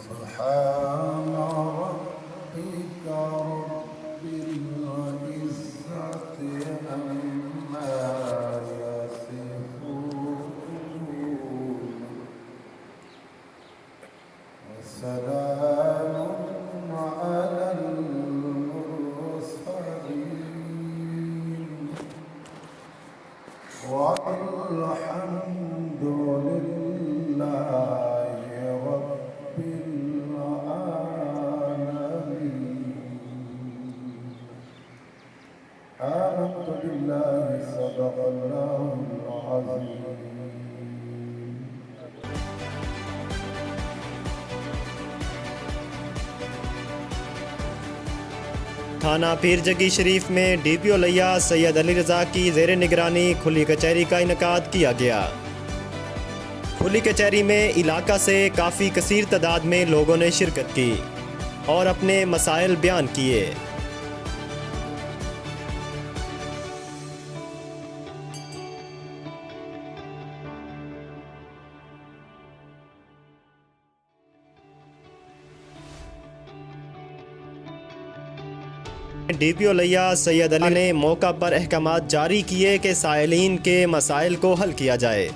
سبحان ربك رب العزة عما يصفون وسلام على المرسلين والحمد لله رب العالمين. آمنت بالله صدق الله العظيم. تھانہ پیر جگی شریف میں ڈی پی او لیا سید علی رضا کی زیر نگرانی کھلی کچہری کا انعقاد کیا گیا۔ کھلی کچہری میں علاقہ سے کافی کثیر تعداد میں لوگوں نے شرکت کی اور اپنے مسائل بیان کیے۔ ڈی پی او لیا سید علی نے موقع پر احکامات جاری کیے کہ سائلین کے مسائل کو حل کیا جائے۔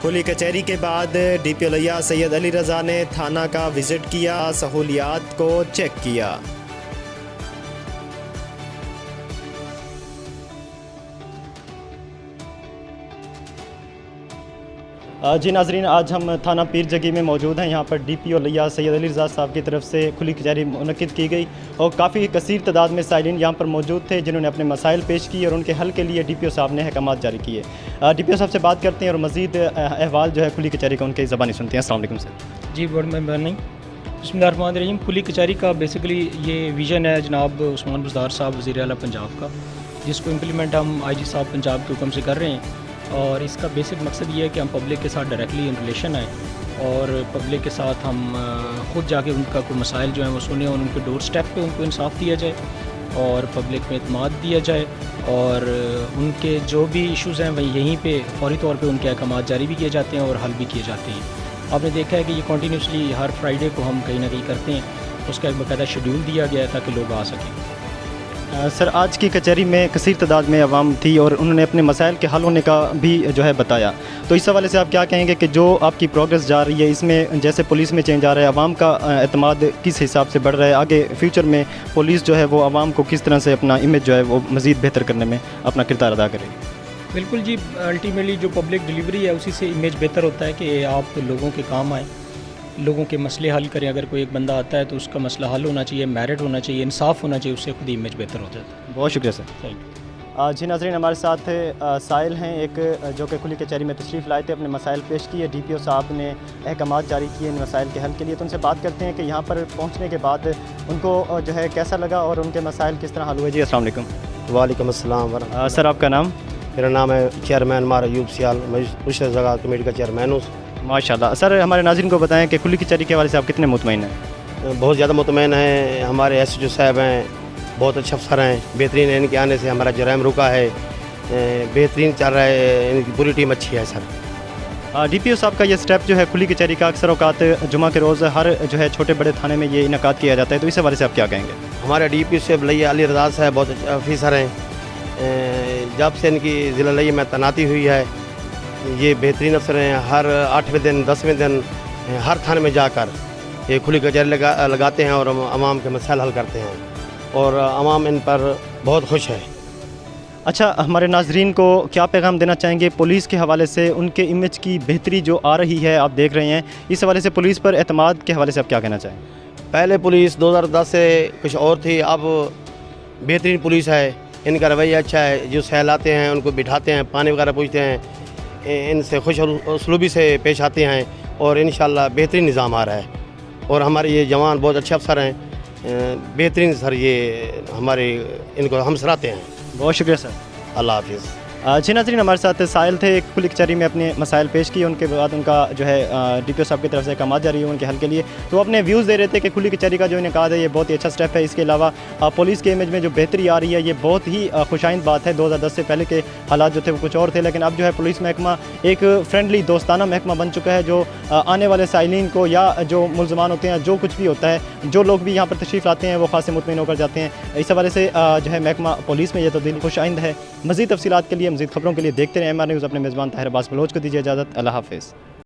کھلی کچہری کے بعد ڈی پی او لیا سید علی رضا نے تھانہ کا وزٹ کیا، سہولیات کو چیک کیا۔ جی ناظرین، آج ہم تھانہ پیر جگی میں موجود ہیں۔ یہاں پر ڈی پی او لیا سید علی رضا صاحب کی طرف سے کھلی کچہری منعقد کی گئی اور کافی کثیر تعداد میں سائلین یہاں پر موجود تھے جنہوں نے اپنے مسائل پیش کیے اور ان کے حل کے لیے ڈی پی او صاحب نے احکامات جاری کیے۔ ڈی پی او صاحب سے بات کرتے ہیں اور مزید احوال جو ہے کھلی کچہری کا ان کی زبانی سنتے ہیں۔ السلام علیکم سر۔ جی بڑی مہربانی۔ بسم اللہ الرحمن الرحیم۔ کھلی کچہری کا بیسیکلی یہ ویژن ہے جناب عثمان بزدار صاحب وزیر اعلیٰ پنجاب کا، جس کو امپلیمنٹ ہم آئی جی صاحب پنجاب کے حکم سے کر رہے ہیں، اور اس کا بیسک مقصد یہ ہے کہ ہم پبلک کے ساتھ ڈائریکٹلی ان ریلیشن آئیں اور پبلک کے ساتھ ہم خود جا کے ان کا کوئی مسائل جو ہیں وہ سنیں اور ان کے ڈور سٹیپ پہ ان کو انصاف دیا جائے اور پبلک میں اعتماد دیا جائے، اور ان کے جو بھی ایشوز ہیں وہ یہیں پہ فوری طور پہ ان کے احکامات جاری بھی کیے جاتے ہیں اور حل بھی کیے جاتے ہیں۔ آپ نے دیکھا ہے کہ یہ کنٹینیوسلی ہر فرائیڈے کو ہم کہیں نہ کہیں کرتے ہیں، اس کا ایک باقاعدہ شیڈیول دیا گیا ہے تاکہ لوگ آ سکیں۔ سر، آج کی کچہری میں کثیر تعداد میں عوام تھی اور انہوں نے اپنے مسائل کے حل ہونے کا بھی جو ہے بتایا، تو اس حوالے سے آپ کیا کہیں گے کہ جو آپ کی پروگرس جا رہی ہے اس میں جیسے پولیس میں چینج آ رہا ہے، عوام کا اعتماد کس حساب سے بڑھ رہا ہے، آگے فیوچر میں پولیس جو ہے وہ عوام کو کس طرح سے اپنا امیج جو ہے وہ مزید بہتر کرنے میں اپنا کردار ادا کرے گی؟ بالکل جی، الٹیمیٹلی جو پبلک ڈلیوری ہے اسی سے امیج بہتر ہوتا ہے کہ آپ لوگوں کے کام آئیں، لوگوں کے مسئلے حل کریں۔ اگر کوئی ایک بندہ آتا ہے تو اس کا مسئلہ حل ہونا چاہیے، میرٹ ہونا چاہیے، انصاف ہونا چاہیے، اس سے خود ہی امیج بہتر ہو جاتا ہے۔ بہت شکریہ سر۔ جی ناظرین، ہمارے ساتھ سائل ہیں ایک جو کہ کھلی کچہری میں تشریف لائے تھے، اپنے مسائل پیش کیے، ڈی پی او صاحب نے احکامات جاری کیے ان مسائل کے حل کے لیے، تو ان سے بات کرتے ہیں کہ یہاں پر پہنچنے کے بعد ان کو جو ہے کیسا لگا اور ان کے مسائل کس طرح حل ہوئے۔ جی السلام علیکم۔ وعلیکم السلام ورحمۃ۔ سر، آپ کا نام؟ میرا نام ہے چیئرمین مار ایوب سیال، میں مشرق زکوٰۃ کمیٹی کا چیئرمین ہوں۔ ماشاء اللہ۔ سر، ہمارے ناظرین کو بتائیں کہ کھلی کچہری کے حوالے سے آپ کتنے مطمئن ہیں؟ بہت زیادہ مطمئن ہیں، ہمارے ایس ایچ او صاحب ہیں، بہت اچھے افسر ہیں، بہترین ہے، ان کے آنے سے ہمارا جرائم رکا ہے، بہترین چل رہا ہے، ان کی پوری ٹیم اچھی ہے سر۔ ڈی پی او صاحب کا یہ سٹیپ جو ہے کھلی کچہری کا اکثر اوقات جمعہ کے روز ہر جو ہے چھوٹے بڑے تھانے میں یہ انعقاد کیا جاتا ہے، تو اس حوالے سے آپ کیا کہیں گے؟ ہمارے ڈی پی او صاحب لیا علی رضا صاحب بہت اچھے آفیسر ہیں، جب سے ان کی ضلع لئی میں تعیناتی ہوئی ہے یہ بہترین افسر ہیں۔ ہر 8ویں دن 10ویں دن ہر تھانے میں جا کر یہ کھلی کچہری لگاتے ہیں اور عوام کے مسائل حل کرتے ہیں اور عوام ان پر بہت خوش ہے۔ اچھا، ہمارے ناظرین کو کیا پیغام دینا چاہیں گے پولیس کے حوالے سے؟ ان کے امیج کی بہتری جو آ رہی ہے آپ دیکھ رہے ہیں، اس حوالے سے پولیس پر اعتماد کے حوالے سے آپ کیا کہنا چاہیں؟ پہلے پولیس 2010 سے کچھ اور تھی، اب بہترین پولیس ہے، ان کا رویہ اچھا ہے. جو سیل آتے ہیں ان کو بٹھاتے ہیں, پانی وغیرہ پوچھتے ہیں, ان سے خوش اسلوبی سے پیش آتے ہیں, اور انشاءاللہ بہترین نظام آ رہا ہے. اور ہمارے یہ جوان بہت اچھے افسر ہیں, بہترین سر, یہ ہمارے ان کو ہم سراتے ہیں. بہت شکریہ سر. اللہ حافظ. جی ناظرین, ہمارے ساتھ سائل تھے, ایک کھلی کچہری میں اپنے مسائل پیش کیے, ان کے بعد ان کا جو ہے ڈی پی او صاحب کی طرف سے احکامات جاری ہوئے ان کے حل کے لیے. تو وہ اپنے ویوز دے رہے تھے کہ کھلی کچہری کا جو انعقاد ہے یہ بہت ہی اچھا سٹیپ ہے. اس کے علاوہ پولیس کے امیج میں جو بہتری آ رہی ہے یہ بہت ہی خوش آئند بات ہے. 2010 سے پہلے کے حالات جو تھے وہ کچھ اور تھے, لیکن اب جو ہے پولیس محکمہ ایک فرینڈلی دوستانہ محکمہ بن چکا ہے, جو آنے والے سائلین کو یا جو ملزمان ہوتے ہیں, جو کچھ بھی ہوتا ہے, جو لوگ بھی یہاں پر تشریف لاتے ہیں وہ خاص مطمئن ہو کر جاتے ہیں. اس حوالے سے جو ہے محکمہ پولیس میں یہ تبدیلی خوش آئند ہے. مزید تفصیلات کے لیے, مزید خبروں کے لیے دیکھتے رہیں MR نیوز. اپنے میزبان طاہر عباس بلوچ کو دیجیے اجازت. اللہ حافظ.